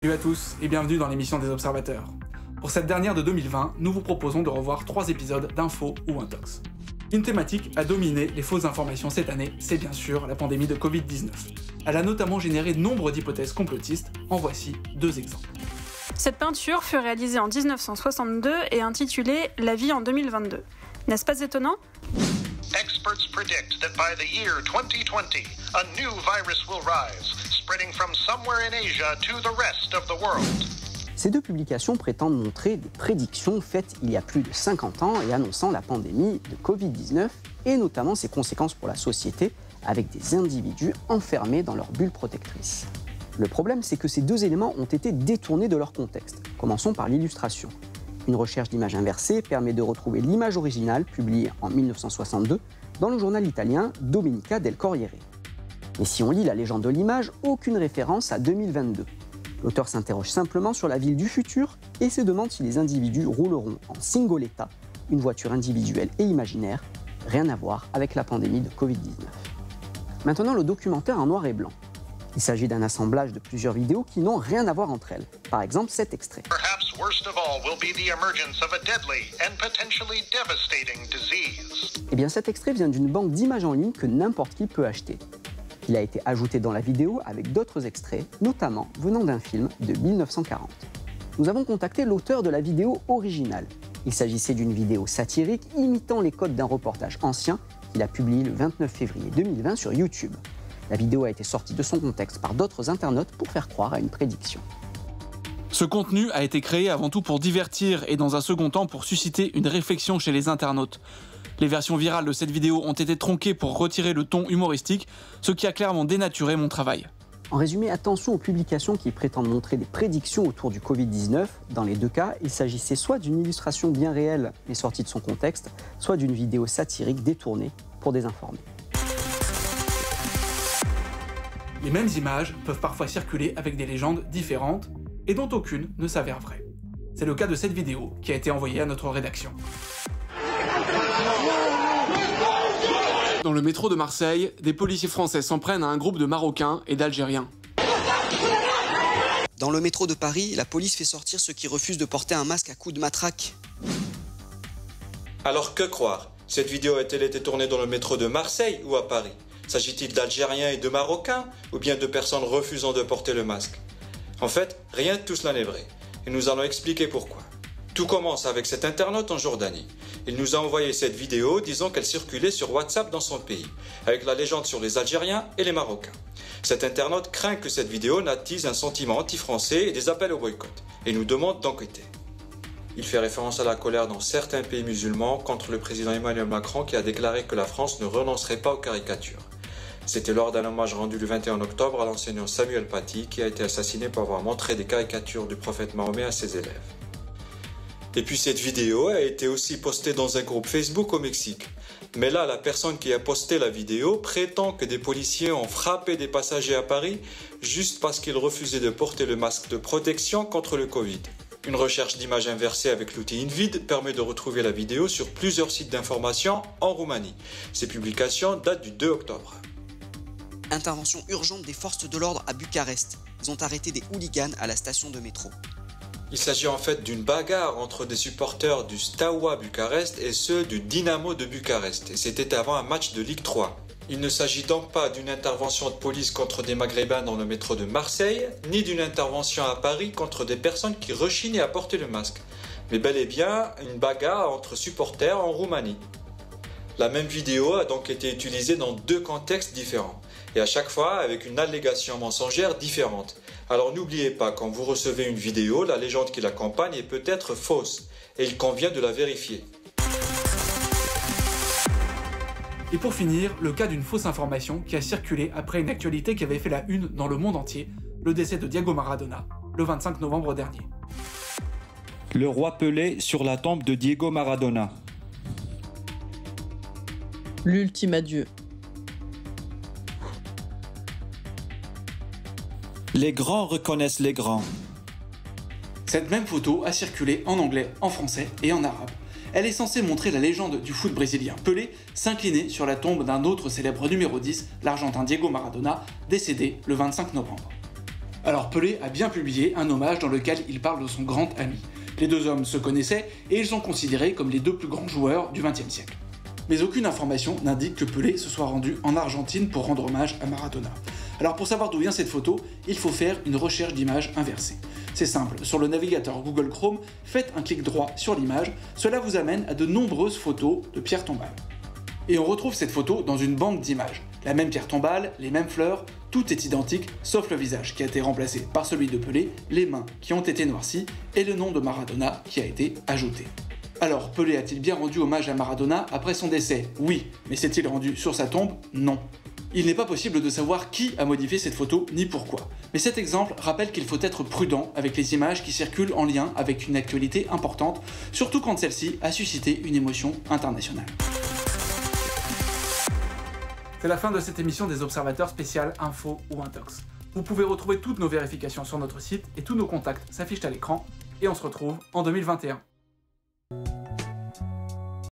Salut à tous et bienvenue dans l'émission des Observateurs. Pour cette dernière de 2020, nous vous proposons de revoir 3 épisodes d'Info ou Intox. Une thématique a dominé les fausses informations cette année, c'est bien sûr la pandémie de Covid-19. Elle a notamment généré nombre d'hypothèses complotistes, en voici 2 exemples. Cette peinture fut réalisée en 1962 et intitulée « La vie en 2022 ». N'est-ce pas étonnant ? Experts predict that by the year 2020, a new virus will rise, spreading from somewhere in Asia to the rest of the world. Ces 2 publications prétendent montrer des prédictions faites il y a plus de 50 ans et annonçant la pandémie de Covid-19 et notamment ses conséquences pour la société avec des individus enfermés dans leur bulle protectrice. Le problème, c'est que ces 2 éléments ont été détournés de leur contexte. Commençons par l'illustration. Une recherche d'image inversée permet de retrouver l'image originale publiée en 1962 dans le journal italien Domenica del Corriere. Mais si on lit la légende de l'image, aucune référence à 2022. L'auteur s'interroge simplement sur la ville du futur et se demande si les individus rouleront en singoletta, une voiture individuelle et imaginaire, rien à voir avec la pandémie de Covid-19. Maintenant, le documentaire en noir et blanc. Il s'agit d'un assemblage de plusieurs vidéos qui n'ont rien à voir entre elles. Par exemple, cet extrait. Perhaps worst of all will be the emergence of a deadly and potentially devastating disease. Eh bien, cet extrait vient d'une banque d'images en ligne que n'importe qui peut acheter. Il a été ajouté dans la vidéo avec d'autres extraits, notamment venant d'un film de 1940. Nous avons contacté l'auteur de la vidéo originale. Il s'agissait d'une vidéo satirique imitant les codes d'un reportage ancien qu'il a publié le 29 février 2020 sur YouTube. La vidéo a été sortie de son contexte par d'autres internautes pour faire croire à une prédiction. Ce contenu a été créé avant tout pour divertir et dans un second temps pour susciter une réflexion chez les internautes. Les versions virales de cette vidéo ont été tronquées pour retirer le ton humoristique, ce qui a clairement dénaturé mon travail. En résumé, attention aux publications qui prétendent montrer des prédictions autour du Covid-19. Dans les 2 cas, il s'agissait soit d'une illustration bien réelle mais sortie de son contexte, soit d'une vidéo satirique détournée pour désinformer. Les mêmes images peuvent parfois circuler avec des légendes différentes et dont aucune ne s'avère vraie. C'est le cas de cette vidéo qui a été envoyée à notre rédaction. Dans le métro de Marseille, des policiers français s'en prennent à un groupe de Marocains et d'Algériens. Dans le métro de Paris, la police fait sortir ceux qui refusent de porter un masque à coups de matraque. Alors que croire? Cette vidéo a-t-elle été tournée dans le métro de Marseille ou à Paris? S'agit-il d'Algériens et de Marocains ou bien de personnes refusant de porter le masque? En fait, rien de tout cela n'est vrai. Et nous allons expliquer pourquoi. Tout commence avec cet internaute en Jordanie. Il nous a envoyé cette vidéo disant qu'elle circulait sur WhatsApp dans son pays, avec la légende sur les Algériens et les Marocains. Cet internaute craint que cette vidéo n'attise un sentiment anti-français et des appels au boycott, et nous demande d'enquêter. Il fait référence à la colère dans certains pays musulmans contre le président Emmanuel Macron qui a déclaré que la France ne renoncerait pas aux caricatures. C'était lors d'un hommage rendu le 21 octobre à l'enseignant Samuel Paty qui a été assassiné pour avoir montré des caricatures du prophète Mahomet à ses élèves. Et puis cette vidéo a été aussi postée dans un groupe Facebook au Mexique. Mais là, la personne qui a posté la vidéo prétend que des policiers ont frappé des passagers à Paris juste parce qu'ils refusaient de porter le masque de protection contre le Covid. Une recherche d'images inversée avec l'outil InVid permet de retrouver la vidéo sur plusieurs sites d'information en Roumanie. Ces publications datent du 2 octobre. Intervention urgente des forces de l'ordre à Bucarest. Ils ont arrêté des hooligans à la station de métro. Il s'agit en fait d'une bagarre entre des supporters du Steaua Bucarest et ceux du Dynamo de Bucarest. Et c'était avant un match de Ligue 3. Il ne s'agit donc pas d'une intervention de police contre des Maghrébins dans le métro de Marseille, ni d'une intervention à Paris contre des personnes qui rechignaient à porter le masque, mais bel et bien une bagarre entre supporters en Roumanie. La même vidéo a donc été utilisée dans 2 contextes différents, et à chaque fois avec une allégation mensongère différente. Alors n'oubliez pas, quand vous recevez une vidéo, la légende qui l'accompagne est peut-être fausse, et il convient de la vérifier. Et pour finir, le cas d'une fausse information qui a circulé après une actualité qui avait fait la une dans le monde entier, le décès de Diego Maradona, le 25 novembre dernier. Le roi Pelé sur la tombe de Diego Maradona. L'ultime adieu. Les grands reconnaissent les grands. Cette même photo a circulé en anglais, en français et en arabe. Elle est censée montrer la légende du foot brésilien Pelé s'incliner sur la tombe d'un autre célèbre numéro 10, l'Argentin Diego Maradona, décédé le 25 novembre. Alors Pelé a bien publié un hommage dans lequel il parle de son grand ami. Les deux hommes se connaissaient et ils sont considérés comme les deux plus grands joueurs du XXe siècle. Mais aucune information n'indique que Pelé se soit rendu en Argentine pour rendre hommage à Maradona. Alors pour savoir d'où vient cette photo, il faut faire une recherche d'image inversée. C'est simple, sur le navigateur Google Chrome, faites un clic droit sur l'image, cela vous amène à de nombreuses photos de pierres tombales. Et on retrouve cette photo dans une banque d'images. La même pierre tombale, les mêmes fleurs, tout est identique sauf le visage qui a été remplacé par celui de Pelé, les mains qui ont été noircies et le nom de Maradona qui a été ajouté. Alors, Pelé a-t-il bien rendu hommage à Maradona après son décès? Oui, mais s'est-il rendu sur sa tombe? Non. Il n'est pas possible de savoir qui a modifié cette photo ni pourquoi. Mais cet exemple rappelle qu'il faut être prudent avec les images qui circulent en lien avec une actualité importante, surtout quand celle-ci a suscité une émotion internationale. C'est la fin de cette émission des Observateurs spéciales Info ou Intox. Vous pouvez retrouver toutes nos vérifications sur notre site et tous nos contacts s'affichent à l'écran. Et on se retrouve en 2021.